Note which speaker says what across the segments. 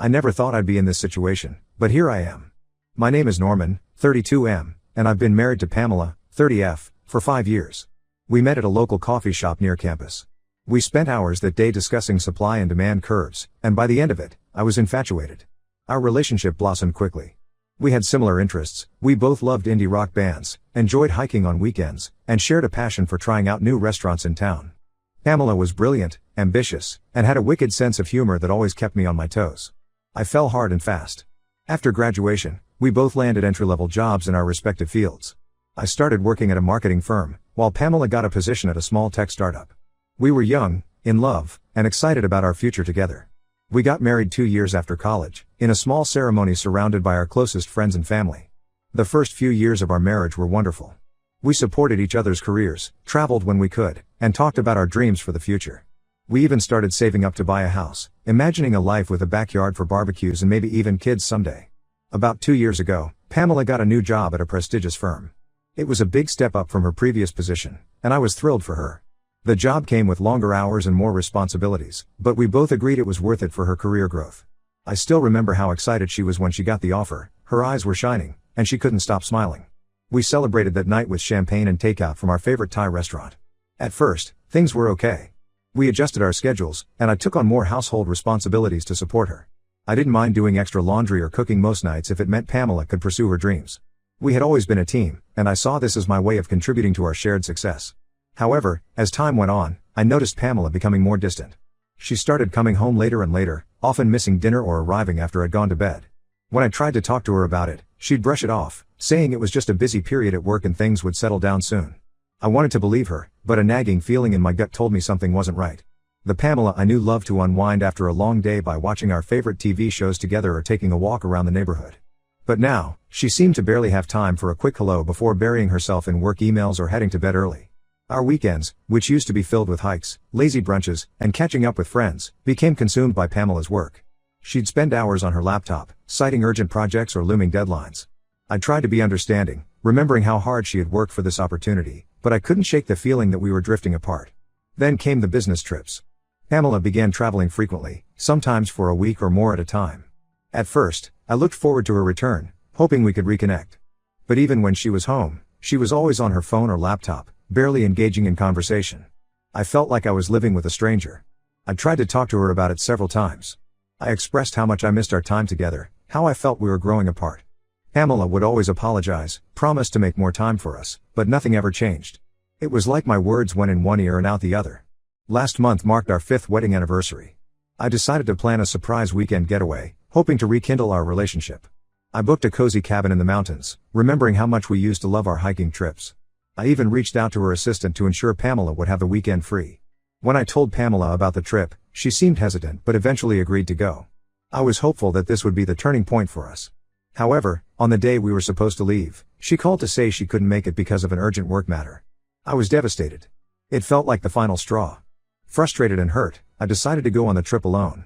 Speaker 1: I never thought I'd be in this situation, but here I am. My name is Norman, 32M, and I've been married to Pamela, 30F, for 5 years. We met at a local coffee shop near campus. We spent hours that day discussing supply and demand curves, and by the end of it, I was infatuated. Our relationship blossomed quickly. We had similar interests, we both loved indie rock bands, enjoyed hiking on weekends, and shared a passion for trying out new restaurants in town. Pamela was brilliant, ambitious, and had a wicked sense of humor that always kept me on my toes. I fell hard and fast. After graduation, we both landed entry-level jobs in our respective fields. I started working at a marketing firm, while Pamela got a position at a small tech startup. We were young, in love, and excited about our future together. We got married 2 years after college, in a small ceremony surrounded by our closest friends and family. The first few years of our marriage were wonderful. We supported each other's careers, traveled when we could, and talked about our dreams for the future. We even started saving up to buy a house, imagining a life with a backyard for barbecues and maybe even kids someday. About 2 years ago, Pamela got a new job at a prestigious firm. It was a big step up from her previous position, and I was thrilled for her. The job came with longer hours and more responsibilities, but we both agreed it was worth it for her career growth. I still remember how excited she was when she got the offer. Her eyes were shining, and she couldn't stop smiling. We celebrated that night with champagne and takeout from our favorite Thai restaurant. At first, things were okay. We adjusted our schedules, and I took on more household responsibilities to support her. I didn't mind doing extra laundry or cooking most nights if it meant Pamela could pursue her dreams. We had always been a team, and I saw this as my way of contributing to our shared success. However, as time went on, I noticed Pamela becoming more distant. She started coming home later and later, often missing dinner or arriving after I'd gone to bed. When I tried to talk to her about it, she'd brush it off, saying it was just a busy period at work and things would settle down soon. I wanted to believe her, but a nagging feeling in my gut told me something wasn't right. The Pamela I knew loved to unwind after a long day by watching our favorite TV shows together or taking a walk around the neighborhood. But now, she seemed to barely have time for a quick hello before burying herself in work emails or heading to bed early. Our weekends, which used to be filled with hikes, lazy brunches, and catching up with friends, became consumed by Pamela's work. She'd spend hours on her laptop, citing urgent projects or looming deadlines. I tried to be understanding, remembering how hard she had worked for this opportunity, but I couldn't shake the feeling that we were drifting apart. Then came the business trips. Pamela began traveling frequently, sometimes for a week or more at a time. At first, I looked forward to her return, hoping we could reconnect. But even when she was home, she was always on her phone or laptop, barely engaging in conversation. I felt like I was living with a stranger. I tried to talk to her about it several times. I expressed how much I missed our time together, how I felt we were growing apart. Pamela would always apologize, promise to make more time for us, but nothing ever changed. It was like my words went in one ear and out the other. Last month marked our 5th wedding anniversary. I decided to plan a surprise weekend getaway, hoping to rekindle our relationship. I booked a cozy cabin in the mountains, remembering how much we used to love our hiking trips. I even reached out to her assistant to ensure Pamela would have the weekend free. When I told Pamela about the trip, she seemed hesitant but eventually agreed to go. I was hopeful that this would be the turning point for us. However, on the day we were supposed to leave, she called to say she couldn't make it because of an urgent work matter. I was devastated. It felt like the final straw. Frustrated and hurt, I decided to go on the trip alone.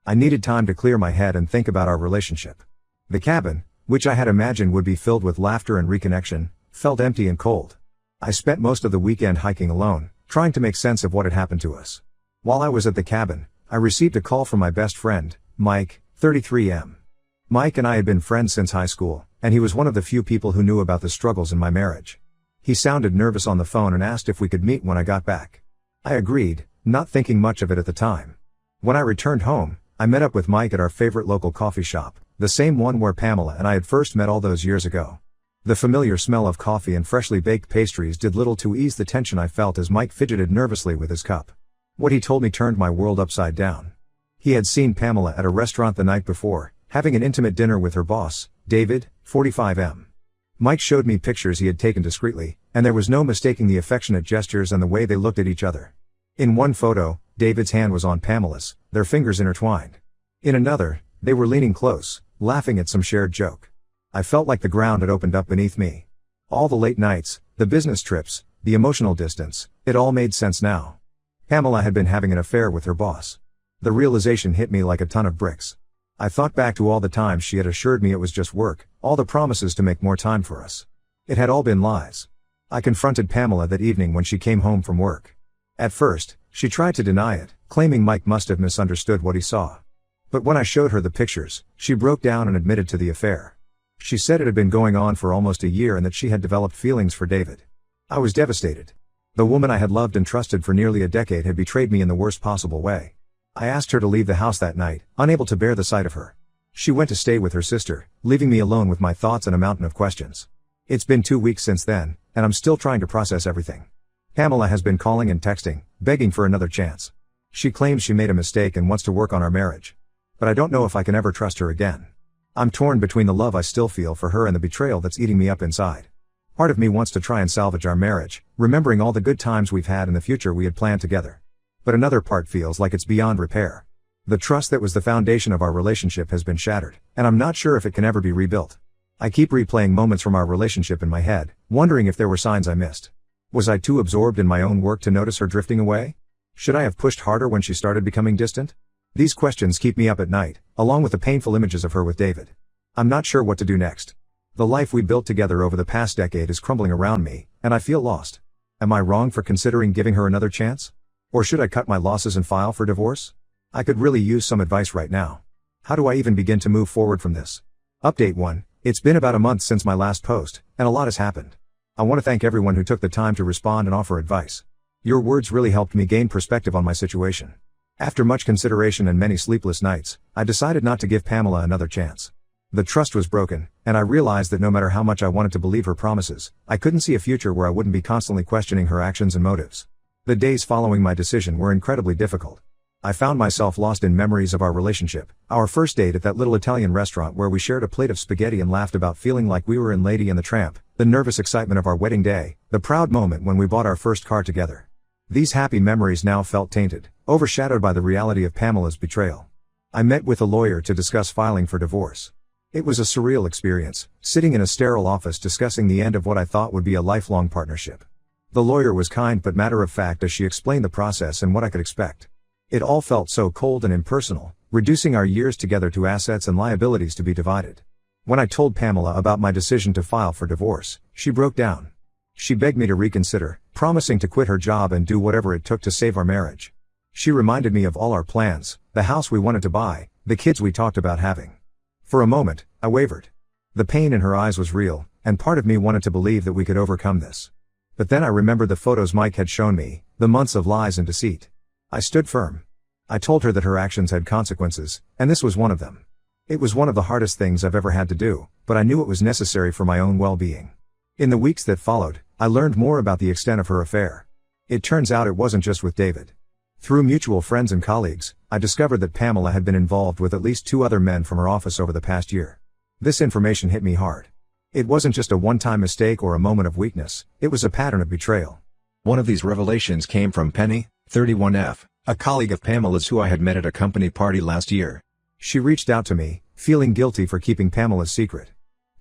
Speaker 1: I needed time to clear my head and think about our relationship. The cabin, which I had imagined would be filled with laughter and reconnection, felt empty and cold. I spent most of the weekend hiking alone, trying to make sense of what had happened to us. While I was at the cabin, I received a call from my best friend, Mike, 33M. Mike and I had been friends since high school, and he was one of the few people who knew about the struggles in my marriage. He sounded nervous on the phone and asked if we could meet when I got back. I agreed, not thinking much of it at the time. When I returned home, I met up with Mike at our favorite local coffee shop, the same one where Pamela and I had first met all those years ago. The familiar smell of coffee and freshly baked pastries did little to ease the tension I felt as Mike fidgeted nervously with his cup. What he told me turned my world upside down. He had seen Pamela at a restaurant the night before, having an intimate dinner with her boss, David, 45M. Mike showed me pictures he had taken discreetly, and there was no mistaking the affectionate gestures and the way they looked at each other. In one photo, David's hand was on Pamela's, their fingers intertwined. In another, they were leaning close, laughing at some shared joke. I felt like the ground had opened up beneath me. All the late nights, the business trips, the emotional distance, it all made sense now. Pamela had been having an affair with her boss. The realization hit me like a ton of bricks. I thought back to all the times she had assured me it was just work, all the promises to make more time for us. It had all been lies. I confronted Pamela that evening when she came home from work. At first, she tried to deny it, claiming Mike must have misunderstood what he saw. But when I showed her the pictures, she broke down and admitted to the affair. She said it had been going on for almost a year and that she had developed feelings for David. I was devastated. The woman I had loved and trusted for nearly a decade had betrayed me in the worst possible way. I asked her to leave the house that night, unable to bear the sight of her. She went to stay with her sister, leaving me alone with my thoughts and a mountain of questions. It's been 2 weeks since then, and I'm still trying to process everything. Pamela has been calling and texting, begging for another chance. She claims she made a mistake and wants to work on our marriage. But I don't know if I can ever trust her again. I'm torn between the love I still feel for her and the betrayal that's eating me up inside. Part of me wants to try and salvage our marriage, remembering all the good times we've had and the future we had planned together. But another part feels like it's beyond repair. The trust that was the foundation of our relationship has been shattered, and I'm not sure if it can ever be rebuilt. I keep replaying moments from our relationship in my head, wondering if there were signs I missed. Was I too absorbed in my own work to notice her drifting away? Should I have pushed harder when she started becoming distant? These questions keep me up at night, along with the painful images of her with David. I'm not sure what to do next. The life we built together over the past decade is crumbling around me, and I feel lost. Am I wrong for considering giving her another chance? Or should I cut my losses and file for divorce? I could really use some advice right now. How do I even begin to move forward from this? Update 1. It's been about a month since my last post, and a lot has happened. I want to thank everyone who took the time to respond and offer advice. Your words really helped me gain perspective on my situation. After much consideration and many sleepless nights, I decided not to give Pamela another chance. The trust was broken, and I realized that no matter how much I wanted to believe her promises, I couldn't see a future where I wouldn't be constantly questioning her actions and motives. The days following my decision were incredibly difficult. I found myself lost in memories of our relationship, our first date at that little Italian restaurant where we shared a plate of spaghetti and laughed about feeling like we were in Lady and the Tramp, the nervous excitement of our wedding day, the proud moment when we bought our first car together. These happy memories now felt tainted, overshadowed by the reality of Pamela's betrayal. I met with a lawyer to discuss filing for divorce. It was a surreal experience, sitting in a sterile office discussing the end of what I thought would be a lifelong partnership. The lawyer was kind but matter-of-fact as she explained the process and what I could expect. It all felt so cold and impersonal, reducing our years together to assets and liabilities to be divided. When I told Pamela about my decision to file for divorce, she broke down. She begged me to reconsider, promising to quit her job and do whatever it took to save our marriage. She reminded me of all our plans, the house we wanted to buy, the kids we talked about having. For a moment, I wavered. The pain in her eyes was real, and part of me wanted to believe that we could overcome this. But then I remembered the photos Mike had shown me, the months of lies and deceit. I stood firm. I told her that her actions had consequences, and this was one of them. It was one of the hardest things I've ever had to do, but I knew it was necessary for my own well-being. In the weeks that followed, I learned more about the extent of her affair. It turns out it wasn't just with David. Through mutual friends and colleagues, I discovered that Pamela had been involved with at least 2 other men from her office over the past year. This information hit me hard. It wasn't just a one-time mistake or a moment of weakness, it was a pattern of betrayal. One of these revelations came from Penny, 31F, a colleague of Pamela's who I had met at a company party last year. She reached out to me, feeling guilty for keeping Pamela's secret.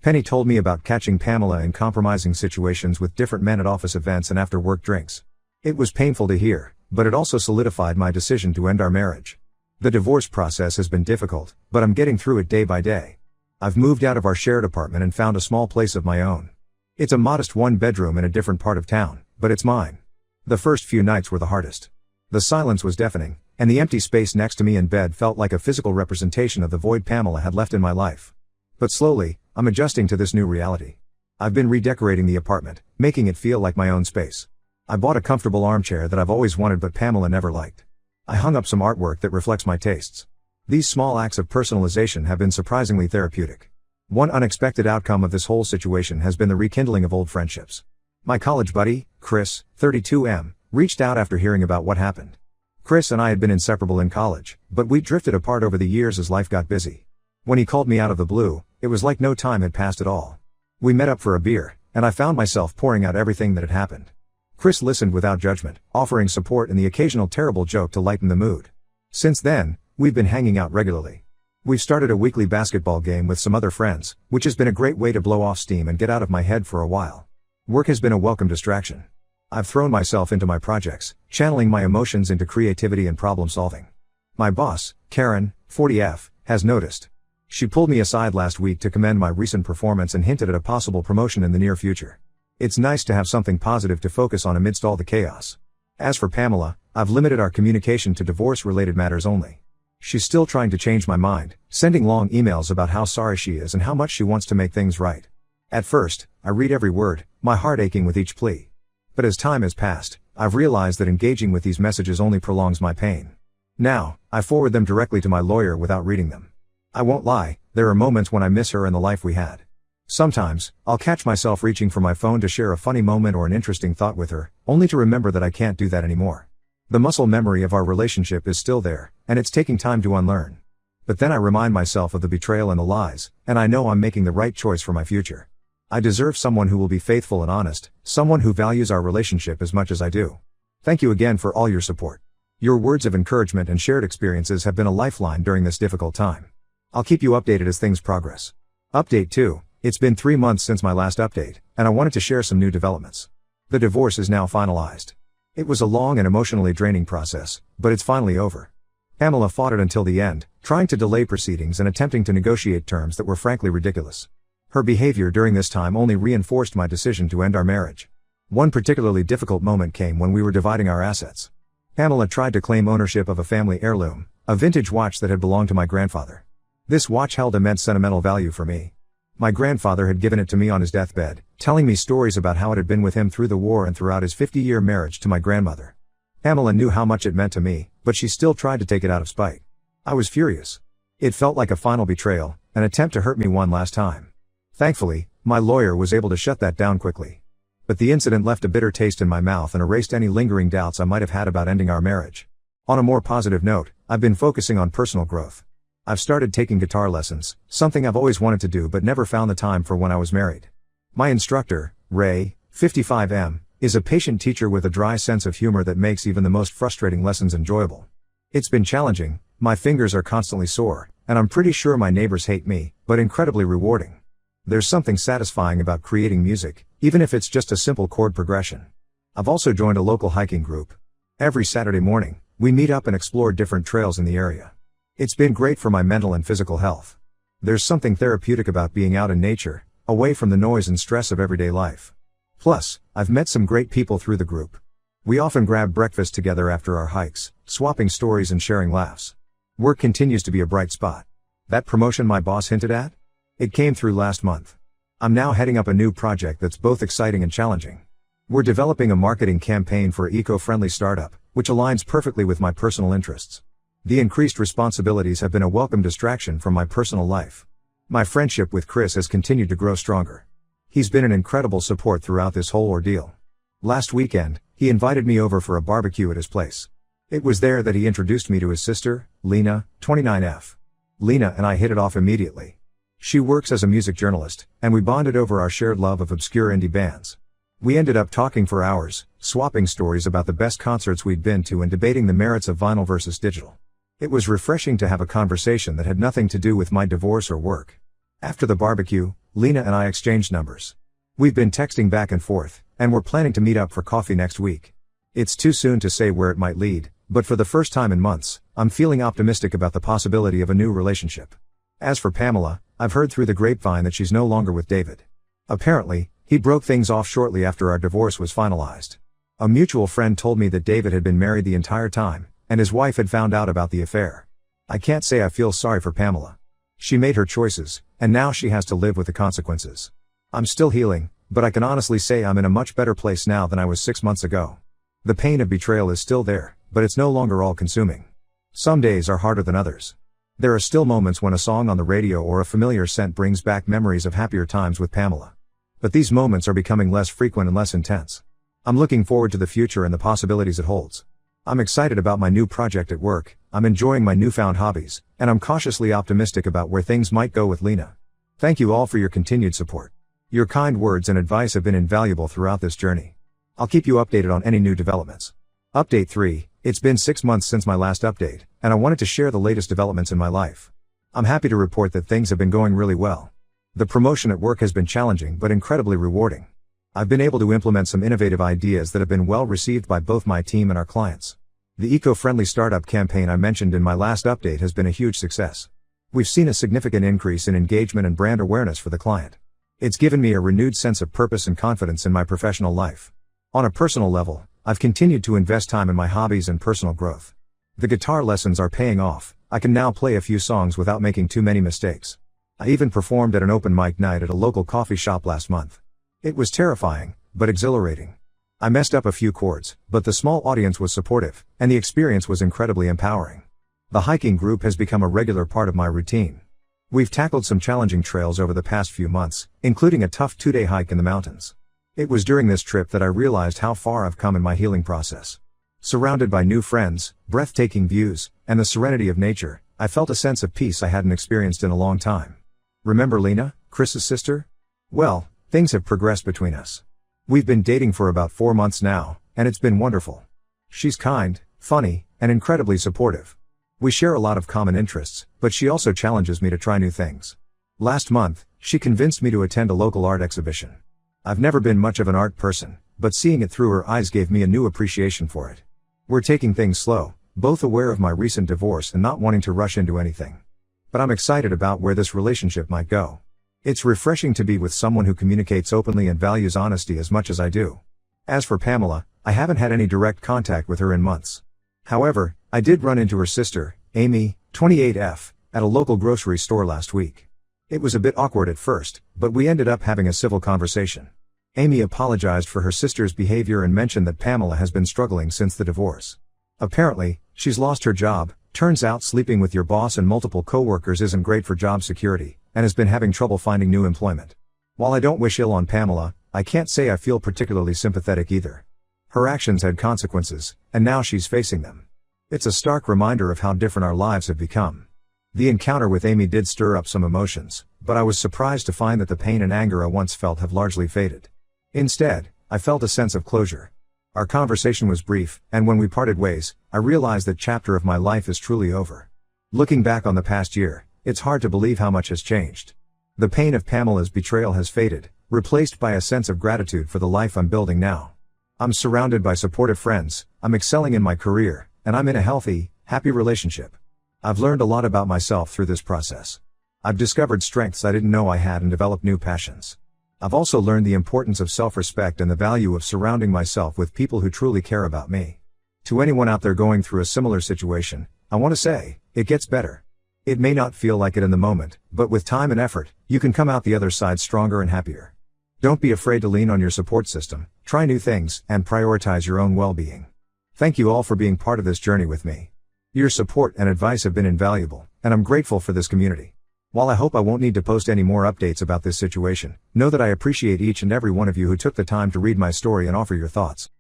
Speaker 1: Penny told me about catching Pamela in compromising situations with different men at office events and after work drinks. It was painful to hear, but it also solidified my decision to end our marriage. The divorce process has been difficult, but I'm getting through it day by day. I've moved out of our shared apartment and found a small place of my own. It's a modest 1-bedroom in a different part of town, but it's mine. The first few nights were the hardest. The silence was deafening, and the empty space next to me in bed felt like a physical representation of the void Pamela had left in my life. But slowly, I'm adjusting to this new reality. I've been redecorating the apartment, making it feel like my own space. I bought a comfortable armchair that I've always wanted but Pamela never liked. I hung up some artwork that reflects my tastes. These small acts of personalization have been surprisingly therapeutic. One unexpected outcome of this whole situation has been the rekindling of old friendships. My college buddy, Chris, 32M, reached out after hearing about what happened. Chris and I had been inseparable in college, but we drifted apart over the years as life got busy. When he called me out of the blue, it was like no time had passed at all. We met up for a beer, and I found myself pouring out everything that had happened. Chris listened without judgment, offering support and the occasional terrible joke to lighten the mood. Since then, we've been hanging out regularly. We've started a weekly basketball game with some other friends, which has been a great way to blow off steam and get out of my head for a while. Work has been a welcome distraction. I've thrown myself into my projects, channeling my emotions into creativity and problem solving. My boss, Karen, 40F, has noticed. She pulled me aside last week to commend my recent performance and hinted at a possible promotion in the near future. It's nice to have something positive to focus on amidst all the chaos. As for Pamela, I've limited our communication to divorce-related matters only. She's still trying to change my mind, sending long emails about how sorry she is and how much she wants to make things right. At first, I read every word, my heart aching with each plea. But as time has passed, I've realized that engaging with these messages only prolongs my pain. Now, I forward them directly to my lawyer without reading them. I won't lie, there are moments when I miss her and the life we had. Sometimes, I'll catch myself reaching for my phone to share a funny moment or an interesting thought with her, only to remember that I can't do that anymore. The muscle memory of our relationship is still there, and it's taking time to unlearn. But then I remind myself of the betrayal and the lies, and I know I'm making the right choice for my future. I deserve someone who will be faithful and honest, someone who values our relationship as much as I do. Thank you again for all your support. Your words of encouragement and shared experiences have been a lifeline during this difficult time. I'll keep you updated as things progress. Update 2. It's been 3 months since my last update, and I wanted to share some new developments. The divorce is now finalized. It was a long and emotionally draining process, but it's finally over. Pamela fought it until the end, trying to delay proceedings and attempting to negotiate terms that were frankly ridiculous. Her behavior during this time only reinforced my decision to end our marriage. One particularly difficult moment came when we were dividing our assets. Pamela tried to claim ownership of a family heirloom, a vintage watch that had belonged to my grandfather. This watch held immense sentimental value for me. My grandfather had given it to me on his deathbed, telling me stories about how it had been with him through the war and throughout his 50-year marriage to my grandmother. Pamela knew how much it meant to me, but she still tried to take it out of spite. I was furious. It felt like a final betrayal, an attempt to hurt me one last time. Thankfully, my lawyer was able to shut that down quickly. But the incident left a bitter taste in my mouth and erased any lingering doubts I might have had about ending our marriage. On a more positive note, I've been focusing on personal growth. I've started taking guitar lessons, something I've always wanted to do but never found the time for when I was married. My instructor, Ray, 55M, is a patient teacher with a dry sense of humor that makes even the most frustrating lessons enjoyable. It's been challenging, my fingers are constantly sore, and I'm pretty sure my neighbors hate me, but incredibly rewarding. There's something satisfying about creating music, even if it's just a simple chord progression. I've also joined a local hiking group. Every Saturday morning, we meet up and explore different trails in the area. It's been great for my mental and physical health. There's something therapeutic about being out in nature, away from the noise and stress of everyday life. Plus, I've met some great people through the group. We often grab breakfast together after our hikes, swapping stories and sharing laughs. Work continues to be a bright spot. That promotion my boss hinted at? It came through last month. I'm now heading up a new project that's both exciting and challenging. We're developing a marketing campaign for an eco-friendly startup, which aligns perfectly with my personal interests. The increased responsibilities have been a welcome distraction from my personal life. My friendship with Chris has continued to grow stronger. He's been an incredible support throughout this whole ordeal. Last weekend, he invited me over for a barbecue at his place. It was there that he introduced me to his sister, Lena, 29F. Lena and I hit it off immediately. She works as a music journalist, and we bonded over our shared love of obscure indie bands. We ended up talking for hours, swapping stories about the best concerts we'd been to and debating the merits of vinyl versus digital. It was refreshing to have a conversation that had nothing to do with my divorce or work. After the barbecue, Lena and I exchanged numbers. We've been texting back and forth, and we're planning to meet up for coffee next week. It's too soon to say where it might lead, but for the first time in months, I'm feeling optimistic about the possibility of a new relationship. As for Pamela, I've heard through the grapevine that she's no longer with David. Apparently, he broke things off shortly after our divorce was finalized. A mutual friend told me that David had been married the entire time, and his wife had found out about the affair. I can't say I feel sorry for Pamela. She made her choices, and now she has to live with the consequences. I'm still healing, but I can honestly say I'm in a much better place now than I was 6 months ago. The pain of betrayal is still there, but it's no longer all-consuming. Some days are harder than others. There are still moments when a song on the radio or a familiar scent brings back memories of happier times with Pamela. But these moments are becoming less frequent and less intense. I'm looking forward to the future and the possibilities it holds. I'm excited about my new project at work, I'm enjoying my newfound hobbies, and I'm cautiously optimistic about where things might go with Lena. Thank you all for your continued support. Your kind words and advice have been invaluable throughout this journey. I'll keep you updated on any new developments. Update 3. It's been 6 months since my last update, and I wanted to share the latest developments in my life. I'm happy to report that things have been going really well. The promotion at work has been challenging but incredibly rewarding. I've been able to implement some innovative ideas that have been well received by both my team and our clients. The eco-friendly startup campaign I mentioned in my last update has been a huge success. We've seen a significant increase in engagement and brand awareness for the client. It's given me a renewed sense of purpose and confidence in my professional life. On a personal level, I've continued to invest time in my hobbies and personal growth. The guitar lessons are paying off, I can now play a few songs without making too many mistakes. I even performed at an open mic night at a local coffee shop last month. It was terrifying, but exhilarating. I messed up a few chords, but the small audience was supportive, and the experience was incredibly empowering. The hiking group has become a regular part of my routine. We've tackled some challenging trails over the past few months, including a tough 2-day hike in the mountains. It was during this trip that I realized how far I've come in my healing process. Surrounded by new friends, breathtaking views, and the serenity of nature, I felt a sense of peace I hadn't experienced in a long time. Remember Lena, Chris's sister? Well, things have progressed between us. We've been dating for about 4 months now, and it's been wonderful. She's kind, funny, and incredibly supportive. We share a lot of common interests, but she also challenges me to try new things. Last month, she convinced me to attend a local art exhibition. I've never been much of an art person, but seeing it through her eyes gave me a new appreciation for it. We're taking things slow, both aware of my recent divorce and not wanting to rush into anything. But I'm excited about where this relationship might go. It's refreshing to be with someone who communicates openly and values honesty as much as I do. As for Pamela, I haven't had any direct contact with her in months. However, I did run into her sister, Amy, 28F, at a local grocery store last week. It was a bit awkward at first, but we ended up having a civil conversation. Amy apologized for her sister's behavior and mentioned that Pamela has been struggling since the divorce. Apparently, she's lost her job. Turns out sleeping with your boss and multiple coworkers isn't great for job security, and has been having trouble finding new employment. While I don't wish ill on Pamela, I can't say I feel particularly sympathetic either. Her actions had consequences, and now she's facing them. It's a stark reminder of how different our lives have become. The encounter with Amy did stir up some emotions, but I was surprised to find that the pain and anger I once felt have largely faded. Instead, I felt a sense of closure. Our conversation was brief, and when we parted ways, I realized that chapter of my life is truly over. Looking back on the past year, it's hard to believe how much has changed. The pain of Pamela's betrayal has faded, replaced by a sense of gratitude for the life I'm building now. I'm surrounded by supportive friends, I'm excelling in my career, and I'm in a healthy, happy relationship. I've learned a lot about myself through this process. I've discovered strengths I didn't know I had and developed new passions. I've also learned the importance of self-respect and the value of surrounding myself with people who truly care about me. To anyone out there going through a similar situation, I want to say, it gets better. It may not feel like it in the moment, but with time and effort, you can come out the other side stronger and happier. Don't be afraid to lean on your support system, try new things, and prioritize your own well-being. Thank you all for being part of this journey with me. Your support and advice have been invaluable, and I'm grateful for this community. While I hope I won't need to post any more updates about this situation, know that I appreciate each and every one of you who took the time to read my story and offer your thoughts.